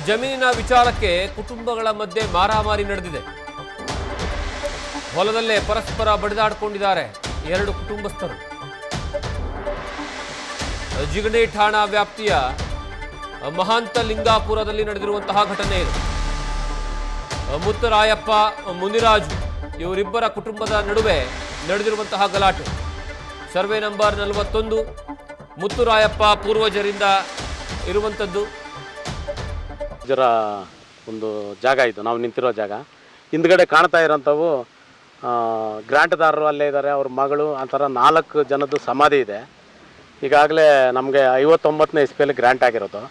ಜಮೀನಿನ ವಿಚಾರಕ್ಕೆ ಕುಟುಂಬಗಳ ಮಧ್ಯೆ ಮಾರಾಮಾರಿ ನಡೆದಿದೆ. ಹೊಲದಲ್ಲೇ ಪರಸ್ಪರ ಬಡಿದಾಡಿಕೊಂಡಿದ್ದಾರೆ ಎರಡು ಕುಟುಂಬಸ್ಥರು. ಜಿಗಣಿ ಠಾಣಾ ವ್ಯಾಪ್ತಿಯ ಮಹಾಂತ ಲಿಂಗಾಪುರದಲ್ಲಿ ನಡೆದಿರುವಂತಹ ಘಟನೆ ಇದು. ಮುತ್ತರಾಯಪ್ಪ, ಮುನಿರಾಜು ಇವರಿಬ್ಬರ ಕುಟುಂಬದ ನಡುವೆ ನಡೆದಿರುವಂತಹ ಗಲಾಟೆ. ಸರ್ವೆ ನಂಬರ್ 41 ಮುತ್ತುರಾಯಪ್ಪ ಪೂರ್ವಜರಿಂದ ಇರುವಂಥದ್ದು. ಜರ ಒಂದು ಜಾಗ ಇದು, ನಾವು ನಿಂತಿರೋ ಜಾಗ. ಹಿಂದ್ಗಡೆ ಕಾಣ್ತಾ ಇರೋಂಥವು ಗ್ರಾಂಟ್ದಾರರು ಅಲ್ಲೇ ಇದ್ದಾರೆ, ಅವ್ರ ಮಗಳು, ಆ ಥರ 4 ಜನದ್ದು ಸಮಾಧಿ ಇದೆ. ಈಗಾಗಲೇ ನಮಗೆ 59ನೇ ಇಸ್ವಿಯಲ್ಲಿ ಗ್ರ್ಯಾಂಟ್ ಆಗಿರೋದು.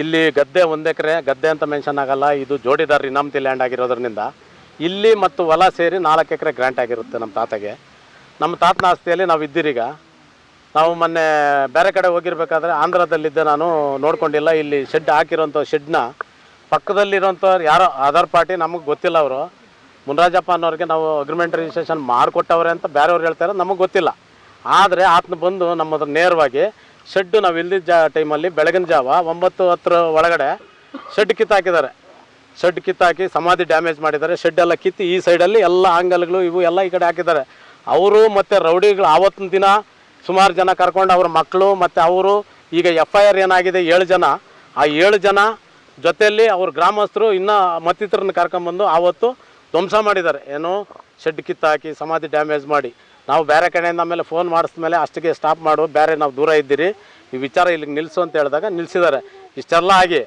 ಇಲ್ಲಿ ಗದ್ದೆ 1 ಎಕರೆ ಗದ್ದೆ ಅಂತ ಮೆನ್ಷನ್ ಆಗಲ್ಲ, ಇದು ಜೋಡಿದಾರ್ ಇನಾಮತಿ ಲ್ಯಾಂಡ್ ಆಗಿರೋದ್ರಿಂದ ಇಲ್ಲಿ ಮತ್ತು ಹೊಲ ಸೇರಿ 4 ಎಕರೆ ಗ್ರ್ಯಾಂಟ್ ಆಗಿರುತ್ತೆ ನಮ್ಮ ತಾತಗೆ. ನಮ್ಮ ತಾತನ ಆಸ್ತಿಯಲ್ಲಿ ನಾವು ಇದ್ದೀರೀಗ. ನಾವು ಮೊನ್ನೆ ಬೇರೆ ಕಡೆ ಹೋಗಿರ್ಬೇಕಾದ್ರೆ ಆಂಧ್ರದಲ್ಲಿದ್ದೆ, ನಾನು ನೋಡ್ಕೊಂಡಿಲ್ಲ. ಇಲ್ಲಿ ಶೆಡ್ ಹಾಕಿರೋಂಥ ಶೆಡ್ನ ಪಕ್ಕದಲ್ಲಿರೋಂಥವ್ರು ಯಾರೋ ಅದರ್ ಪಾರ್ಟಿ, ನಮಗೆ ಗೊತ್ತಿಲ್ಲ. ಅವರು ಮುನ್ರಾಜಪ್ಪ ಅನ್ನೋರಿಗೆ ನಾವು ಅಗ್ರಿಮೆಂಟ್ ರಿಜಿಸ್ಟ್ರೇಷನ್ ಮಾಡಿಕೊಟ್ಟವ್ರೆ ಅಂತ ಬೇರೆಯವ್ರು ಹೇಳ್ತಾರೆ, ನಮಗೆ ಗೊತ್ತಿಲ್ಲ. ಆದರೆ ಆತನ ಬಂದು ನಮ್ಮದು ನೇರವಾಗಿ ಶೆಡ್ಡು ನಾವು ಇಲ್ದಿದ್ದ ಟೈಮಲ್ಲಿ ಬೆಳಗಿನ ಜಾವ 9:10 ಒಳಗಡೆ ಶೆಡ್ ಕಿತ್ತಾಕಿದ್ದಾರೆ. ಶೆಡ್ ಕಿತ್ತಾಕಿ ಸಮಾಧಿ ಡ್ಯಾಮೇಜ್ ಮಾಡಿದ್ದಾರೆ. ಶೆಡ್ ಎಲ್ಲ ಕಿತ್ತಿ ಈ ಸೈಡಲ್ಲಿ ಎಲ್ಲ ಆಂಗಲ್ಗಳು ಇವು ಎಲ್ಲ ಈ ಕಡೆ ಹಾಕಿದ್ದಾರೆ. ಅವರು ಮತ್ತು ರೌಡಿಗಳು ಆವತ್ತಿನ ದಿನ ಸುಮಾರು ಜನ ಕರ್ಕೊಂಡು ಅವ್ರ ಮಕ್ಕಳು ಮತ್ತು ಅವರು, ಈಗ FIR ಏನಾಗಿದೆ 7 ಜನ, ಆ 7 ಜನ ಜೊತೆಯಲ್ಲಿ ಅವ್ರ ಗ್ರಾಮಸ್ಥರು ಇನ್ನೂ ಮತ್ತಿತರನ್ನ ಕರ್ಕೊಂಬಂದು ಆವತ್ತು ಧ್ವಂಸ ಮಾಡಿದ್ದಾರೆ. ಏನು ಶೆಡ್ ಕಿತ್ತಾಕಿ ಸಮಾಧಿ ಡ್ಯಾಮೇಜ್ ಮಾಡಿ. ನಾವು ಬೇರೆ ಕಡೆಯಿಂದ ಆಮೇಲೆ ಫೋನ್ ಮಾಡಿಸ್ಮೇಲೆ ಅಷ್ಟಿಗೆ ಸ್ಟಾಪ್ ಮಾಡು, ಬೇರೆ ನಾವು ದೂರ ಇದ್ದೀರಿ, ಈ ವಿಚಾರ ಇಲ್ಲಿಗೆ ನಿಲ್ಲಿಸು ಅಂತ ಹೇಳಿದಾಗ ನಿಲ್ಲಿಸಿದ್ದಾರೆ. ಇಷ್ಟೆಲ್ಲ ಆಗಿ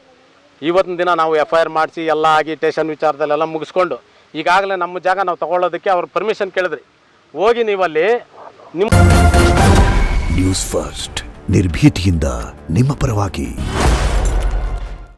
ಇವತ್ತಿನ ದಿನ ನಾವು FIR ಮಾಡಿಸಿ ಎಲ್ಲ ಆಗಿ ಸ್ಟೇಷನ್ ವಿಚಾರದಲ್ಲೆಲ್ಲ ಮುಗಿಸ್ಕೊಂಡು ಈಗಾಗಲೇ ನಮ್ಮ ಜಾಗ ನಾವು ತಗೊಳ್ಳೋದಕ್ಕೆ ಅವ್ರ ಪರ್ಮಿಷನ್ ಕೇಳಿದ್ರಿ. ಹೋಗಿ ನೀವಲ್ಲಿ ನಿಮ್ಮ ನ್ಯೂಸ್ ಫಸ್ಟ್ ನಿರ್ಭೀತಿಯಿಂದ ನಿಮ್ಮ ಪರವಾಗಿ.